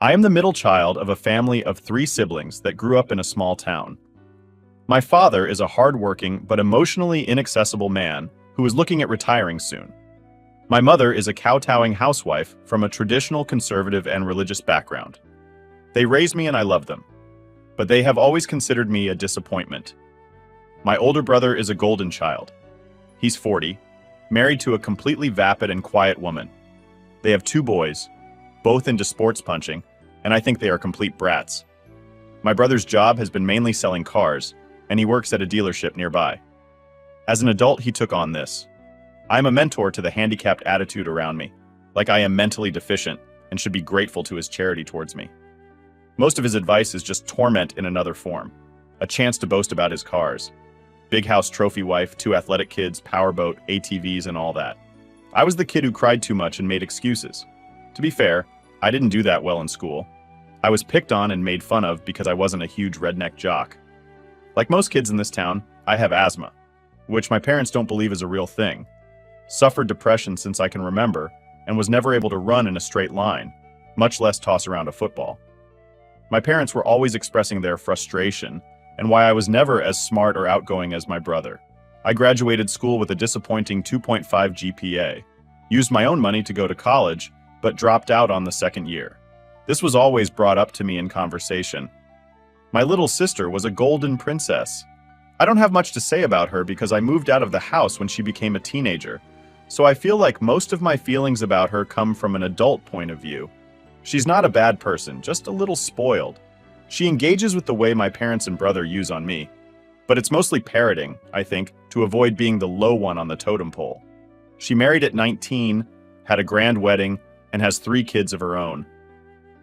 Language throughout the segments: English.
I am the middle child of a family of three siblings that grew up in a small town. My father is a hardworking but emotionally inaccessible man who is looking at retiring soon. My mother is a kowtowing housewife from a traditional conservative and religious background. They raised me and I love them, but they have always considered me a disappointment. My older brother is a golden child. He's 40, married to a completely vapid and quiet woman. They have two boys, both into sports punching, and I think they are complete brats. My brother's job has been mainly selling cars, and he works at a dealership nearby. As an adult, he took on this. I am a mentor to the handicapped attitude around me, like I am mentally deficient and should be grateful to his charity towards me. Most of his advice is just torment in another form, a chance to boast about his cars. Big house trophy wife, two athletic kids, powerboat, ATVs, and all that. I was the kid who cried too much and made excuses. To be fair, I didn't do that well in school. I was picked on and made fun of because I wasn't a huge redneck jock. Like most kids in this town, I have asthma, which my parents don't believe is a real thing. Suffered depression since I can remember, and was never able to run in a straight line, much less toss around a football. My parents were always expressing their frustration, and why I was never as smart or outgoing as my brother. I graduated school with a disappointing 2.5 GPA, used my own money to go to college, but dropped out on the second year. This was always brought up to me in conversation. My little sister was a golden princess. I don't have much to say about her because I moved out of the house when she became a teenager, so I feel like most of my feelings about her come from an adult point of view. She's not a bad person, just a little spoiled. She engages with the way my parents and brother use on me, but it's mostly parroting, I think, to avoid being the low one on the totem pole. She married at 19, had a grand wedding, and has 3 kids of her own.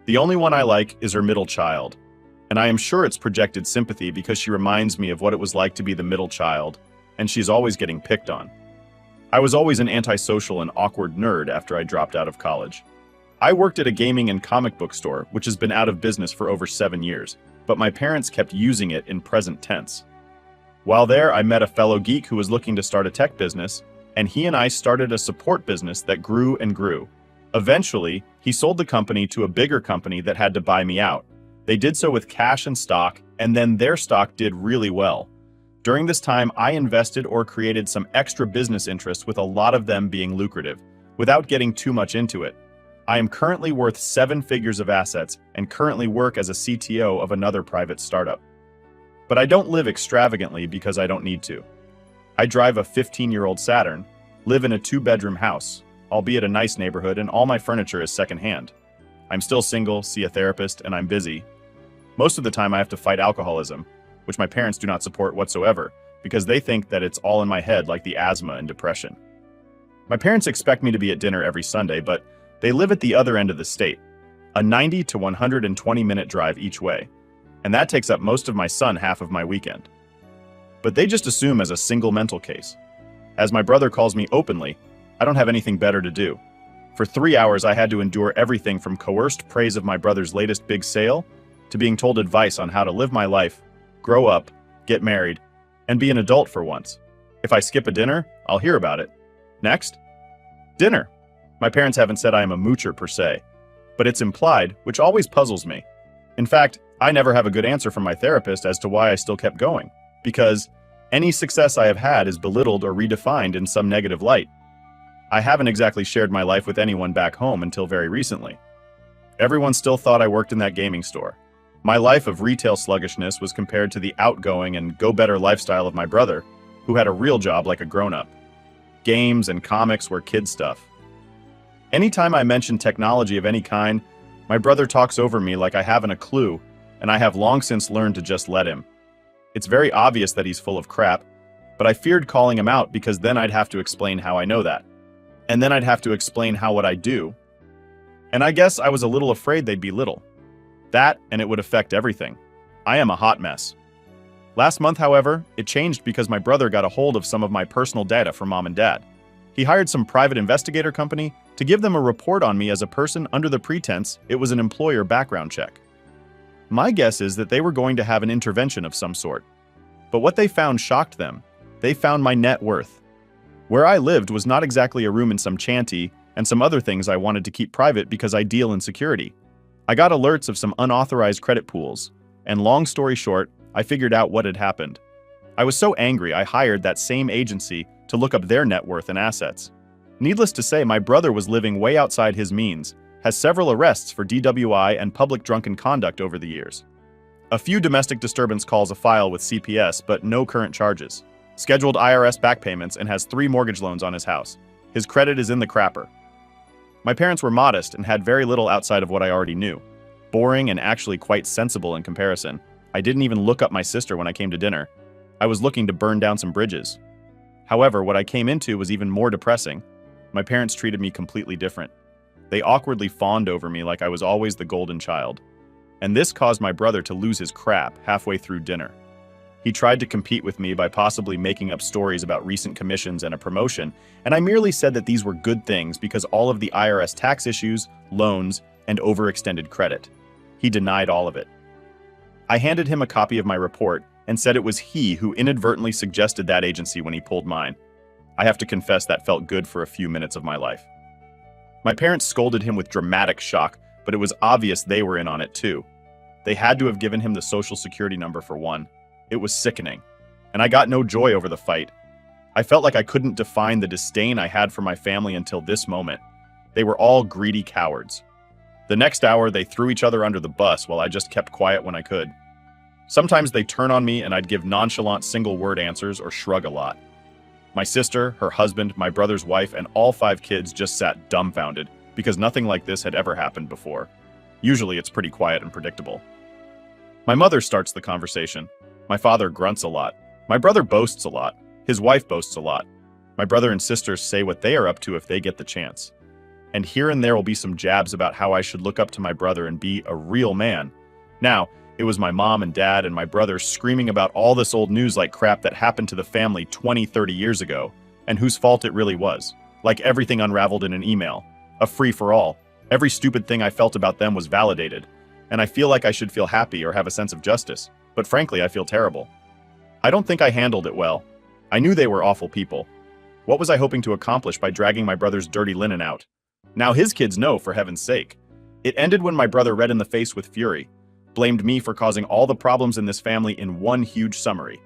The only one I like is her middle child, and I am sure it's projected sympathy because she reminds me of what it was like to be the middle child, and she's always getting picked on. I was always an antisocial and awkward nerd after I dropped out of college. I worked at a gaming and comic book store, which has been out of business for over 7 years, but my parents kept using it in present tense. While there, I met a fellow geek who was looking to start a tech business, and he and I started a support business that grew and grew. Eventually, he sold the company to a bigger company that had to buy me out. They did so with cash and stock, and then their stock did really well. During this time, I invested or created some extra business interests, with a lot of them being lucrative. Without getting too much into it, I am currently worth 7 figures of assets and currently work as a CTO of another private startup. But I don't live extravagantly because I don't need to. I drive a 15-year-old Saturn, live in a 2-bedroom house, albeit a nice neighborhood, and all my furniture is secondhand. I'm still single, see a therapist, and I'm busy. Most of the time I have to fight alcoholism, which my parents do not support whatsoever, because they think that it's all in my head, like the asthma and depression. My parents expect me to be at dinner every Sunday, but they live at the other end of the state, a 90 to 120-minute drive each way, and that takes up most of my son half of my weekend. But they just assume as a single mental case. As my brother calls me openly, I don't have anything better to do. For 3 hours, I had to endure everything from coerced praise of my brother's latest big sale to being told advice on how to live my life, grow up, get married, and be an adult for once. If I skip a dinner, I'll hear about it. Next, dinner. My parents haven't said I am a moocher per se, but it's implied, which always puzzles me. In fact, I never have a good answer from my therapist as to why I still kept going, because any success I have had is belittled or redefined in some negative light. I haven't exactly shared my life with anyone back home until very recently. Everyone still thought I worked in that gaming store. My life of retail sluggishness was compared to the outgoing and go-better lifestyle of my brother, who had a real job like a grown-up. Games and comics were kid stuff. Anytime I mention technology of any kind, my brother talks over me like I haven't a clue, and I have long since learned to just let him. It's very obvious that he's full of crap, but I feared calling him out because then I'd have to explain how I know that. And then I'd have to explain how what I do. And I guess I was a little afraid they'd belittle. That, and it would affect everything. I am a hot mess. Last month, however, it changed because my brother got a hold of some of my personal data from mom and dad. He hired some private investigator company to give them a report on me as a person under the pretense it was an employer background check. My guess is that they were going to have an intervention of some sort. But what they found shocked them. They found my net worth. Where I lived was not exactly a room in some shanty, and some other things I wanted to keep private because I deal in security. I got alerts of some unauthorized credit pools, and long story short, I figured out what had happened. I was so angry I hired that same agency to look up their net worth and assets. Needless to say, my brother was living way outside his means, has several arrests for DWI and public drunken conduct over the years. A few domestic disturbance calls a file with CPS, but no current charges. Scheduled IRS back payments and has 3 mortgage loans on his house. His credit is in the crapper. My parents were modest and had very little outside of what I already knew. Boring and actually quite sensible in comparison. I didn't even look up my sister when I came to dinner. I was looking to burn down some bridges. However, what I came into was even more depressing. My parents treated me completely different. They awkwardly fawned over me like I was always the golden child. And this caused my brother to lose his crap halfway through dinner. He tried to compete with me by possibly making up stories about recent commissions and a promotion, and I merely said that these were good things because all of the IRS tax issues, loans, and overextended credit. He denied all of it. I handed him a copy of my report and said it was he who inadvertently suggested that agency when he pulled mine. I have to confess that felt good for a few minutes of my life. My parents scolded him with dramatic shock, but it was obvious they were in on it too. They had to have given him the social security number for one. It was sickening, and I got no joy over the fight. I felt like I couldn't define the disdain I had for my family until this moment. They were all greedy cowards. The next hour, they threw each other under the bus while I just kept quiet when I could. Sometimes they'd turn on me and I'd give nonchalant single-word answers or shrug a lot. My sister, her husband, my brother's wife, and all 5 kids just sat dumbfounded because nothing like this had ever happened before. Usually it's pretty quiet and predictable. My mother starts the conversation. My father grunts a lot. My brother boasts a lot. His wife boasts a lot. My brother and sisters say what they are up to if they get the chance. And here and there will be some jabs about how I should look up to my brother and be a real man. Now, it was my mom and dad and my brother screaming about all this old news like crap that happened to the family 20, 30 years ago, and whose fault it really was. Like everything unraveled in an email. A free-for-all. Every stupid thing I felt about them was validated. And I feel like I should feel happy or have a sense of justice. But frankly, I feel terrible. I don't think I handled it well. I knew they were awful people. What was I hoping to accomplish by dragging my brother's dirty linen out? Now his kids know, for heaven's sake. It ended when my brother red in the face with fury, blamed me for causing all the problems in this family in one huge summary.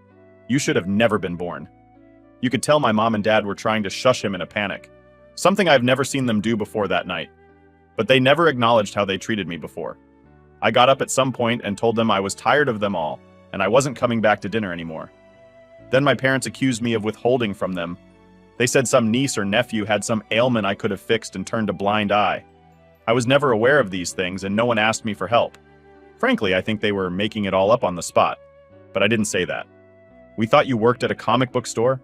You should have never been born. You could tell my mom and dad were trying to shush him in a panic, something I've never seen them do before that night. But they never acknowledged how they treated me before. I got up at some point and told them I was tired of them all, and I wasn't coming back to dinner anymore. Then my parents accused me of withholding from them. They said some niece or nephew had some ailment I could have fixed and turned a blind eye. I was never aware of these things, and no one asked me for help. Frankly, I think they were making it all up on the spot, but I didn't say that. We thought you worked at a comic book store?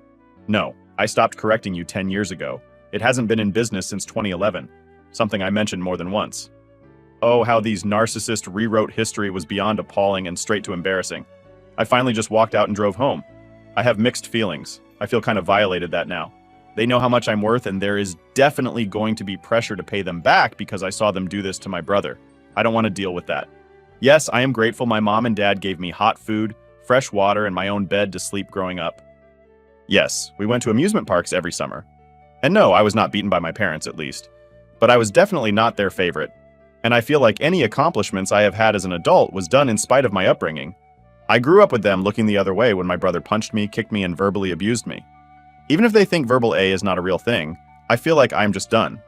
No, I stopped correcting you 10 years ago. It hasn't been in business since 2011, something I mentioned more than once. Oh, how these narcissists rewrote history was beyond appalling and straight to embarrassing. I finally just walked out and drove home. I have mixed feelings. I feel kind of violated that now. They know how much I'm worth, and there is definitely going to be pressure to pay them back because I saw them do this to my brother. I don't want to deal with that. Yes, I am grateful my mom and dad gave me hot food, fresh water, and my own bed to sleep growing up. Yes, we went to amusement parks every summer. And no, I was not beaten by my parents, at least. But I was definitely not their favorite. And I feel like any accomplishments I have had as an adult was done in spite of my upbringing. I grew up with them looking the other way when my brother punched me, kicked me, and verbally abused me. Even if they think verbal A is not a real thing, I feel like I'm just done.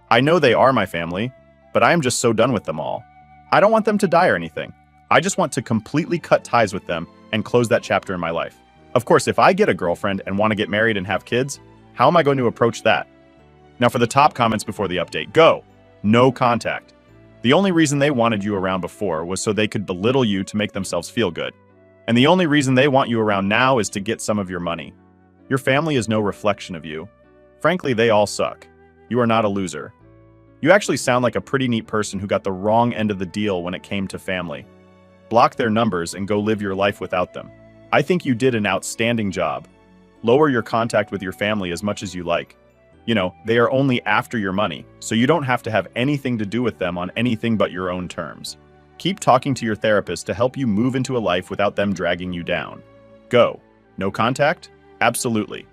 I know they are my family, but I am just so done with them all. I don't want them to die or anything. I just want to completely cut ties with them and close that chapter in my life. Of course, if I get a girlfriend and want to get married and have kids, how am I going to approach that? Now for the top comments before the update, go! No contact. The only reason they wanted you around before was so they could belittle you to make themselves feel good. And the only reason they want you around now is to get some of your money. Your family is no reflection of you. Frankly, they all suck. You are not a loser. You actually sound like a pretty neat person who got the wrong end of the deal when it came to family. Block their numbers and go live your life without them. I think you did an outstanding job. Lower your contact with your family as much as you like. You know, they are only after your money, so you don't have to have anything to do with them on anything but your own terms. Keep talking to your therapist to help you move into a life without them dragging you down. Go. No contact? Absolutely.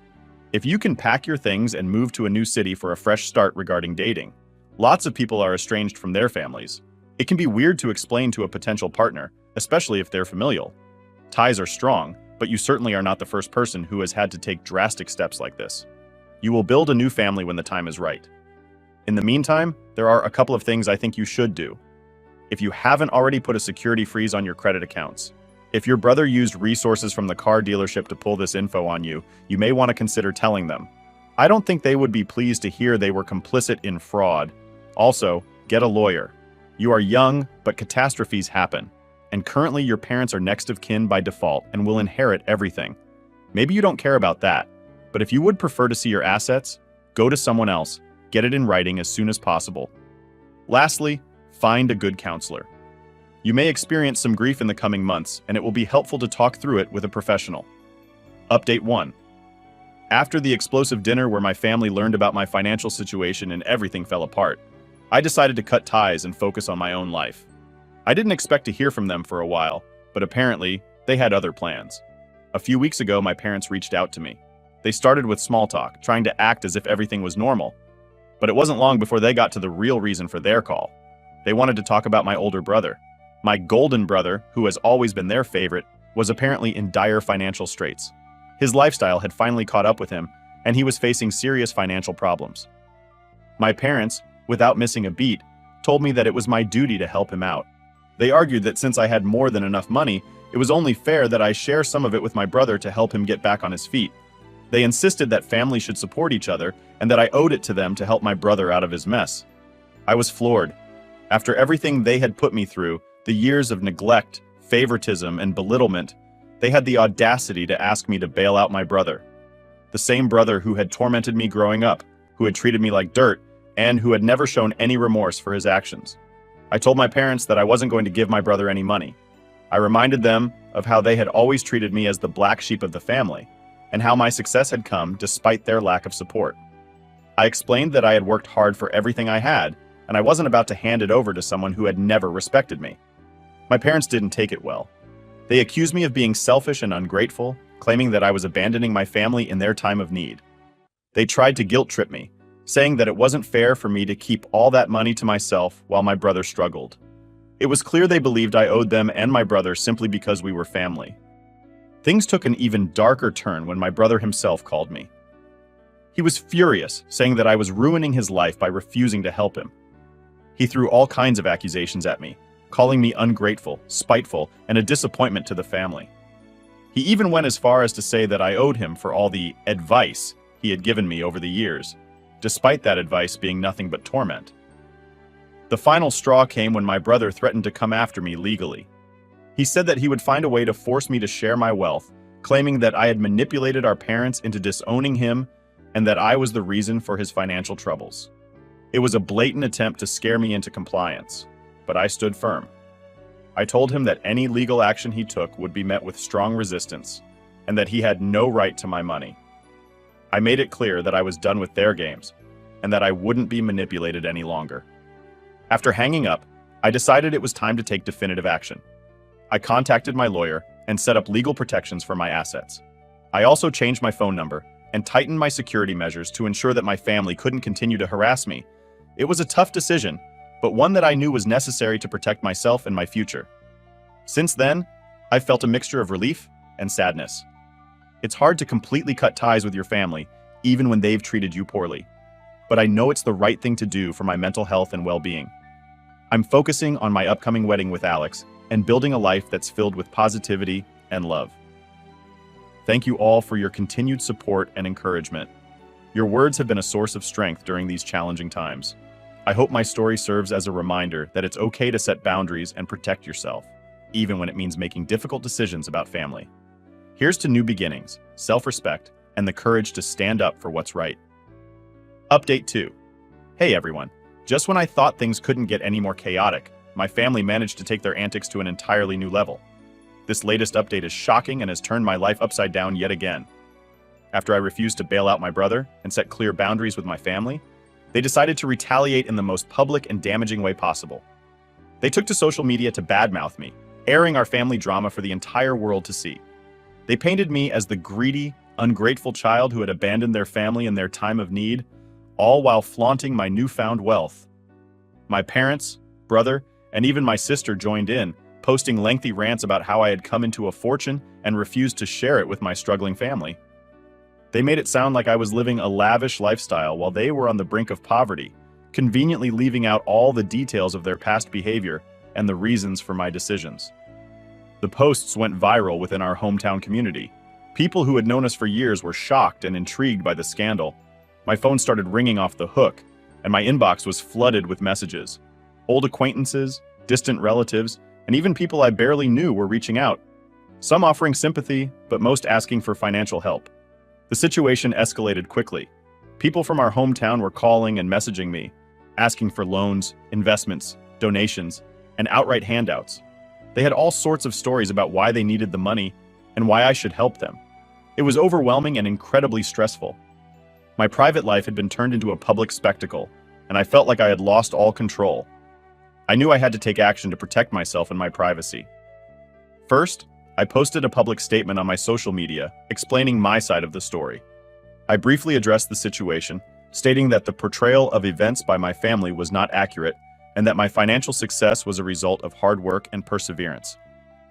If you can pack your things and move to a new city for a fresh start regarding dating. Lots of people are estranged from their families. It can be weird to explain to a potential partner, especially if they're familial. Ties are strong, but you certainly are not the first person who has had to take drastic steps like this. You will build a new family when the time is right. In the meantime, there are a couple of things I think you should do. If you haven't already put a security freeze on your credit accounts, if your brother used resources from the car dealership to pull this info on you, you may want to consider telling them. I don't think they would be pleased to hear they were complicit in fraud. Also, get a lawyer. You are young, but catastrophes happen. And currently your parents are next of kin by default and will inherit everything. Maybe you don't care about that, but if you would prefer to see your assets, go to someone else, get it in writing as soon as possible. Lastly, find a good counselor. You may experience some grief in the coming months, and it will be helpful to talk through it with a professional. Update 1. After the explosive dinner where my family learned about my financial situation and everything fell apart, I decided to cut ties and focus on my own life. I didn't expect to hear from them for a while, but apparently, they had other plans. A few weeks ago, my parents reached out to me. They started with small talk, trying to act as if everything was normal. But it wasn't long before they got to the real reason for their call. They wanted to talk about my older brother. My golden brother, who has always been their favorite, was apparently in dire financial straits. His lifestyle had finally caught up with him, and he was facing serious financial problems. My parents, without missing a beat, told me that it was my duty to help him out. They argued that since I had more than enough money, it was only fair that I share some of it with my brother to help him get back on his feet. They insisted that families should support each other and that I owed it to them to help my brother out of his mess. I was floored. After everything they had put me through, the years of neglect, favoritism, and belittlement, they had the audacity to ask me to bail out my brother. The same brother who had tormented me growing up, who had treated me like dirt, and who had never shown any remorse for his actions. I told my parents that I wasn't going to give my brother any money. I reminded them of how they had always treated me as the black sheep of the family, and how my success had come despite their lack of support. I explained that I had worked hard for everything I had, and I wasn't about to hand it over to someone who had never respected me. My parents didn't take it well. They accused me of being selfish and ungrateful, claiming that I was abandoning my family in their time of need. They tried to guilt-trip me, saying that it wasn't fair for me to keep all that money to myself while my brother struggled. It was clear they believed I owed them and my brother simply because we were family. Things took an even darker turn when my brother himself called me. He was furious, saying that I was ruining his life by refusing to help him. He threw all kinds of accusations at me, calling me ungrateful, spiteful, and a disappointment to the family. He even went as far as to say that I owed him for all the advice he had given me over the years, despite that advice being nothing but torment. The final straw came when my brother threatened to come after me legally. He said that he would find a way to force me to share my wealth, claiming that I had manipulated our parents into disowning him and that I was the reason for his financial troubles. It was a blatant attempt to scare me into compliance, but I stood firm. I told him that any legal action he took would be met with strong resistance, and that he had no right to my money. I made it clear that I was done with their games, and that I wouldn't be manipulated any longer. After hanging up, I decided it was time to take definitive action. I contacted my lawyer and set up legal protections for my assets. I also changed my phone number and tightened my security measures to ensure that my family couldn't continue to harass me. It was a tough decision, but one that I knew was necessary to protect myself and my future. Since then, I've felt a mixture of relief and sadness. It's hard to completely cut ties with your family, even when they've treated you poorly. But I know it's the right thing to do for my mental health and well-being. I'm focusing on my upcoming wedding with Alex and building a life that's filled with positivity and love. Thank you all for your continued support and encouragement. Your words have been a source of strength during these challenging times. I hope my story serves as a reminder that it's okay to set boundaries and protect yourself, even when it means making difficult decisions about family. Here's to new beginnings, self-respect, and the courage to stand up for what's right. Update 2. Hey everyone. Just when I thought things couldn't get any more chaotic, my family managed to take their antics to an entirely new level. This latest update is shocking and has turned my life upside down yet again. After I refused to bail out my brother and set clear boundaries with my family, they decided to retaliate in the most public and damaging way possible. They took to social media to badmouth me, airing our family drama for the entire world to see. They painted me as the greedy, ungrateful child who had abandoned their family in their time of need, all while flaunting my newfound wealth. My parents, brother, and even my sister joined in, posting lengthy rants about how I had come into a fortune and refused to share it with my struggling family. They made it sound like I was living a lavish lifestyle while they were on the brink of poverty, conveniently leaving out all the details of their past behavior and the reasons for my decisions. The posts went viral within our hometown community. People who had known us for years were shocked and intrigued by the scandal. My phone started ringing off the hook, and my inbox was flooded with messages. Old acquaintances, distant relatives, and even people I barely knew were reaching out. Some offering sympathy, but most asking for financial help. The situation escalated quickly. People from our hometown were calling and messaging me, asking for loans, investments, donations, and outright handouts. They had all sorts of stories about why they needed the money and why I should help them. It was overwhelming and incredibly stressful. My private life had been turned into a public spectacle, and I felt like I had lost all control. I knew I had to take action to protect myself and my privacy. First, I posted a public statement on my social media explaining my side of the story. I briefly addressed the situation, stating that the portrayal of events by my family was not accurate and that my financial success was a result of hard work and perseverance.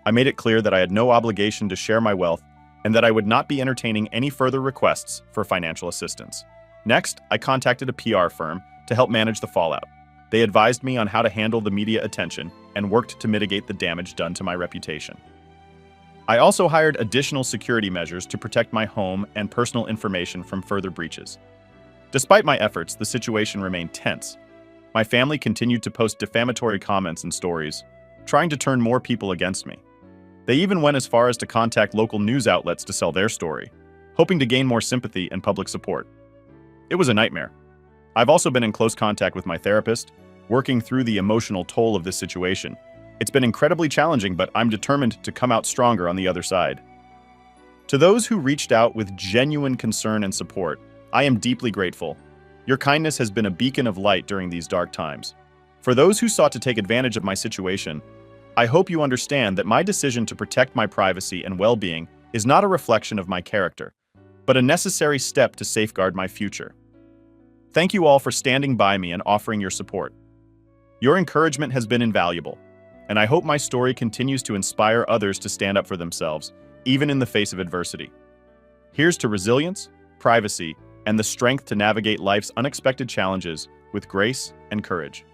I made it clear that I had no obligation to share my wealth and that I would not be entertaining any further requests for financial assistance. Next, I contacted a PR firm to help manage the fallout. They advised me on how to handle the media attention and worked to mitigate the damage done to my reputation. I also hired additional security measures to protect my home and personal information from further breaches. Despite my efforts, the situation remained tense. My family continued to post defamatory comments and stories, trying to turn more people against me. They even went as far as to contact local news outlets to sell their story, hoping to gain more sympathy and public support. It was a nightmare. I've also been in close contact with my therapist, working through the emotional toll of this situation. It's been incredibly challenging, but I'm determined to come out stronger on the other side. To those who reached out with genuine concern and support, I am deeply grateful. Your kindness has been a beacon of light during these dark times. For those who sought to take advantage of my situation, I hope you understand that my decision to protect my privacy and well-being is not a reflection of my character, but a necessary step to safeguard my future. Thank you all for standing by me and offering your support. Your encouragement has been invaluable, and I hope my story continues to inspire others to stand up for themselves, even in the face of adversity. Here's to resilience, privacy, and the strength to navigate life's unexpected challenges with grace and courage.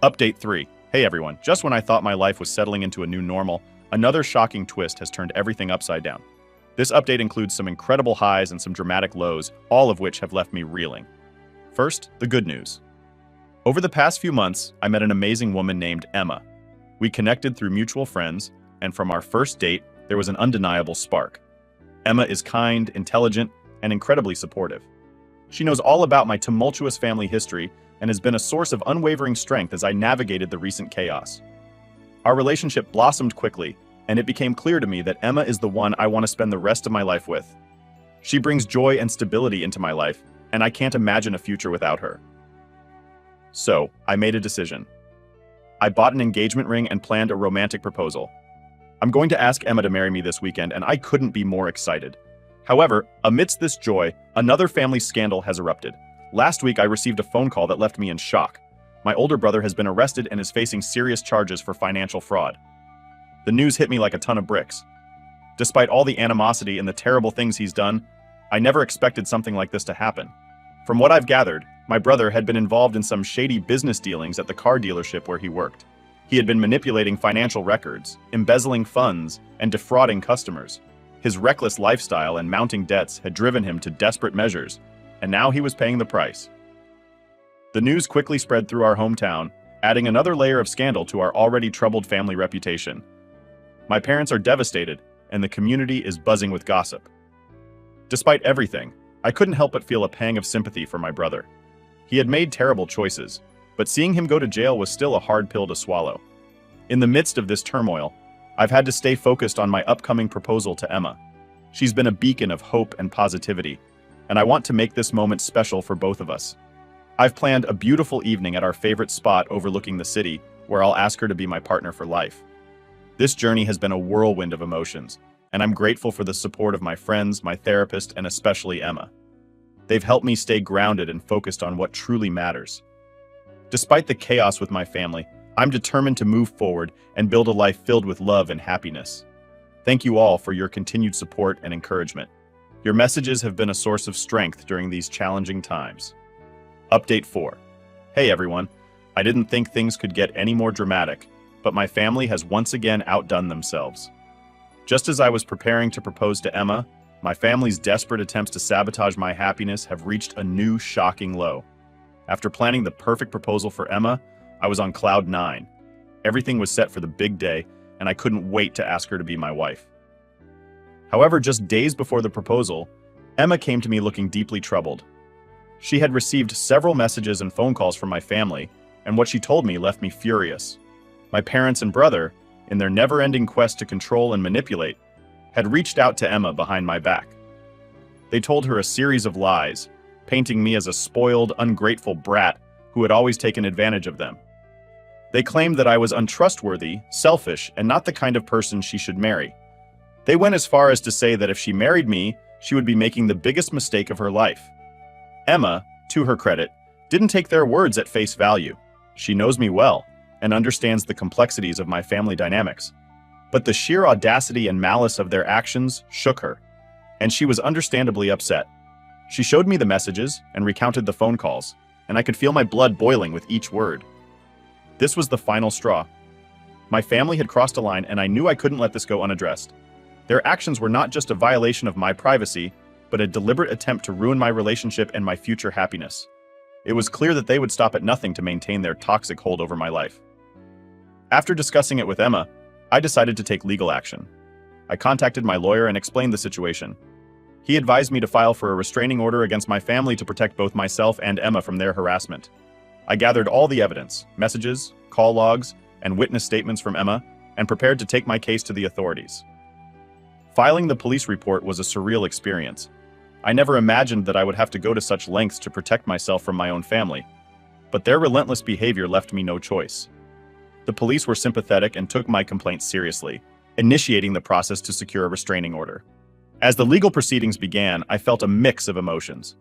Update 3. Hey everyone, just when I thought my life was settling into a new normal, another shocking twist has turned everything upside down. This update includes some incredible highs and some dramatic lows, all of which have left me reeling. First, the good news. Over the past few months, I met an amazing woman named Emma. We connected through mutual friends, and from our first date, there was an undeniable spark. Emma is kind, intelligent, and incredibly supportive. She knows all about my tumultuous family history and has been a source of unwavering strength as I navigated the recent chaos. Our relationship blossomed quickly, and it became clear to me that Emma is the one I want to spend the rest of my life with. She brings joy and stability into my life, and I can't imagine a future without her. So, I made a decision. I bought an engagement ring and planned a romantic proposal. I'm going to ask Emma to marry me this weekend, and I couldn't be more excited. However, amidst this joy, another family scandal has erupted. Last week, I received a phone call that left me in shock. My older brother has been arrested and is facing serious charges for financial fraud. The news hit me like a ton of bricks. Despite all the animosity and the terrible things he's done, I never expected something like this to happen. From what I've gathered, my brother had been involved in some shady business dealings at the car dealership where he worked. He had been manipulating financial records, embezzling funds, and defrauding customers. His reckless lifestyle and mounting debts had driven him to desperate measures, and now he was paying the price. The news quickly spread through our hometown, adding another layer of scandal to our already troubled family reputation. My parents are devastated, and the community is buzzing with gossip. Despite everything, I couldn't help but feel a pang of sympathy for my brother. He had made terrible choices, but seeing him go to jail was still a hard pill to swallow. In the midst of this turmoil, I've had to stay focused on my upcoming proposal to Emma. She's been a beacon of hope and positivity, and I want to make this moment special for both of us. I've planned a beautiful evening at our favorite spot overlooking the city, where I'll ask her to be my partner for life. This journey has been a whirlwind of emotions, and I'm grateful for the support of my friends, my therapist, and especially Emma. They've helped me stay grounded and focused on what truly matters. Despite the chaos with my family, I'm determined to move forward and build a life filled with love and happiness. Thank you all for your continued support and encouragement. Your messages have been a source of strength during these challenging times. Update 4. Hey everyone, I didn't think things could get any more dramatic, but my family has once again outdone themselves. Just as I was preparing to propose to Emma, my family's desperate attempts to sabotage my happiness have reached a new shocking low. After planning the perfect proposal for Emma, I was on cloud 9. Everything was set for the big day, and I couldn't wait to ask her to be my wife. However, just days before the proposal, Emma came to me looking deeply troubled. She had received several messages and phone calls from my family, and what she told me left me furious. My parents and brother, in their never-ending quest to control and manipulate, had reached out to Emma behind my back. They told her a series of lies, painting me as a spoiled, ungrateful brat who had always taken advantage of them. They claimed that I was untrustworthy, selfish, and not the kind of person she should marry. They went as far as to say that if she married me, she would be making the biggest mistake of her life. Emma, to her credit, didn't take their words at face value. She knows me well and understands the complexities of my family dynamics. But the sheer audacity and malice of their actions shook her, and she was understandably upset. She showed me the messages and recounted the phone calls, and I could feel my blood boiling with each word. This was the final straw. My family had crossed a line, and I knew I couldn't let this go unaddressed. Their actions were not just a violation of my privacy, but a deliberate attempt to ruin my relationship and my future happiness. It was clear that they would stop at nothing to maintain their toxic hold over my life. After discussing it with Emma, I decided to take legal action. I contacted my lawyer and explained the situation. He advised me to file for a restraining order against my family to protect both myself and Emma from their harassment. I gathered all the evidence, messages, call logs, and witness statements from Emma, and prepared to take my case to the authorities. Filing the police report was a surreal experience. I never imagined that I would have to go to such lengths to protect myself from my own family, but their relentless behavior left me no choice. The police were sympathetic and took my complaint seriously, initiating the process to secure a restraining order. As the legal proceedings began, I felt a mix of emotions: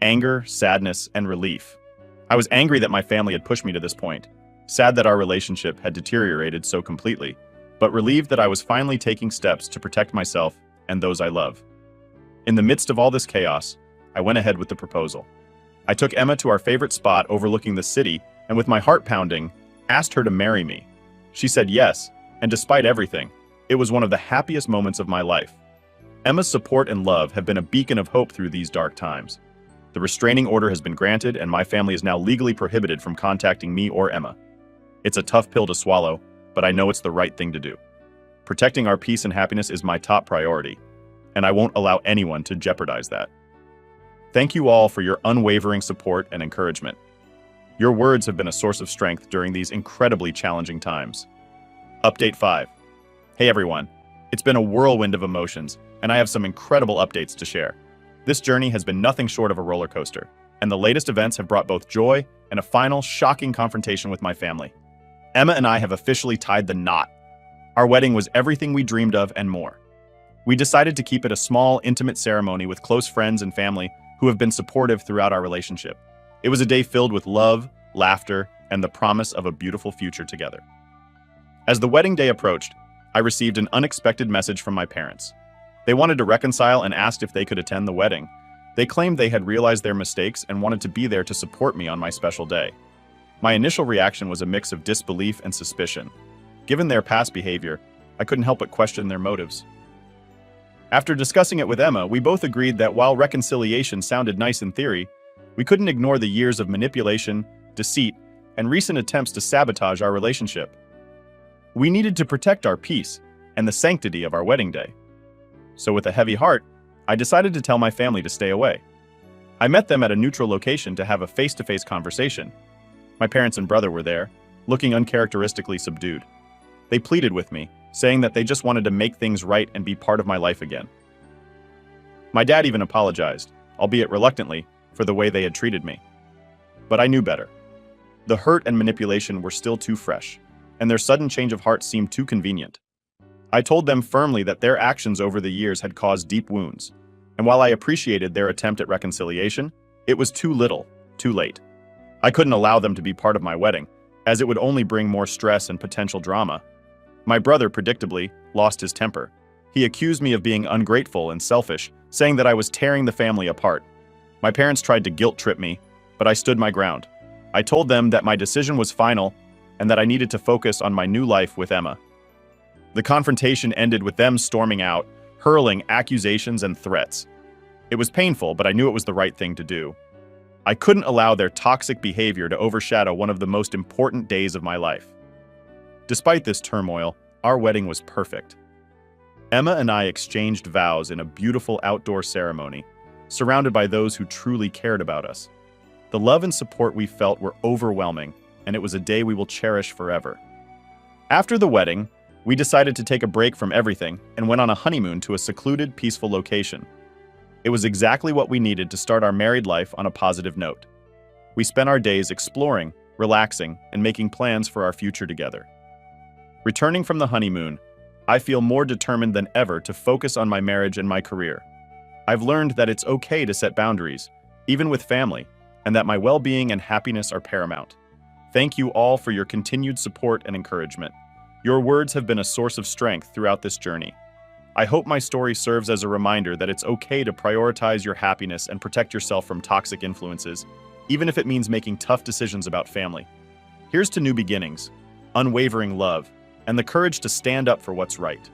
anger, sadness, and relief. I was angry that my family had pushed me to this point, sad that our relationship had deteriorated so completely, but relieved that I was finally taking steps to protect myself and those I love. In the midst of all this chaos, I went ahead with the proposal. I took Emma to our favorite spot overlooking the city, and with my heart pounding, asked her to marry me. She said yes, and despite everything, it was one of the happiest moments of my life. Emma's support and love have been a beacon of hope through these dark times. The restraining order has been granted, and my family is now legally prohibited from contacting me or Emma. It's a tough pill to swallow, but I know it's the right thing to do. Protecting our peace and happiness is my top priority, and I won't allow anyone to jeopardize that. Thank you all for your unwavering support and encouragement. Your words have been a source of strength during these incredibly challenging times. Update 5. Hey everyone, it's been a whirlwind of emotions, and I have some incredible updates to share. This journey has been nothing short of a roller coaster, and the latest events have brought both joy and a final, shocking confrontation with my family. Emma and I have officially tied the knot. Our wedding was everything we dreamed of and more. We decided to keep it a small, intimate ceremony with close friends and family who have been supportive throughout our relationship. It was a day filled with love, laughter, and the promise of a beautiful future together. As the wedding day approached, I received an unexpected message from my parents. They wanted to reconcile and asked if they could attend the wedding. They claimed they had realized their mistakes and wanted to be there to support me on my special day. My initial reaction was a mix of disbelief and suspicion. Given their past behavior, I couldn't help but question their motives. After discussing it with Emma, we both agreed that while reconciliation sounded nice in theory, we couldn't ignore the years of manipulation, deceit, and recent attempts to sabotage our relationship. We needed to protect our peace and the sanctity of our wedding day. So with a heavy heart, I decided to tell my family to stay away. I met them at a neutral location to have a face-to-face conversation. My parents and brother were there, looking uncharacteristically subdued. They pleaded with me, saying that they just wanted to make things right and be part of my life again. My dad even apologized, albeit reluctantly, for the way they had treated me. But I knew better. The hurt and manipulation were still too fresh, and their sudden change of heart seemed too convenient. I told them firmly that their actions over the years had caused deep wounds, and while I appreciated their attempt at reconciliation, it was too little, too late. I couldn't allow them to be part of my wedding, as it would only bring more stress and potential drama. My brother, predictably, lost his temper. He accused me of being ungrateful and selfish, saying that I was tearing the family apart. My parents tried to guilt-trip me, but I stood my ground. I told them that my decision was final and that I needed to focus on my new life with Emma. The confrontation ended with them storming out, hurling accusations and threats. It was painful, but I knew it was the right thing to do. I couldn't allow their toxic behavior to overshadow one of the most important days of my life. Despite this turmoil, our wedding was perfect. Emma and I exchanged vows in a beautiful outdoor ceremony, surrounded by those who truly cared about us. The love and support we felt were overwhelming, and it was a day we will cherish forever. After the wedding, we decided to take a break from everything and went on a honeymoon to a secluded, peaceful location. It was exactly what we needed to start our married life on a positive note. We spent our days exploring, relaxing, and making plans for our future together. Returning from the honeymoon, I feel more determined than ever to focus on my marriage and my career. I've learned that it's okay to set boundaries, even with family, and that my well-being and happiness are paramount. Thank you all for your continued support and encouragement. Your words have been a source of strength throughout this journey. I hope my story serves as a reminder that it's okay to prioritize your happiness and protect yourself from toxic influences, even if it means making tough decisions about family. Here's to new beginnings, unwavering love, and the courage to stand up for what's right.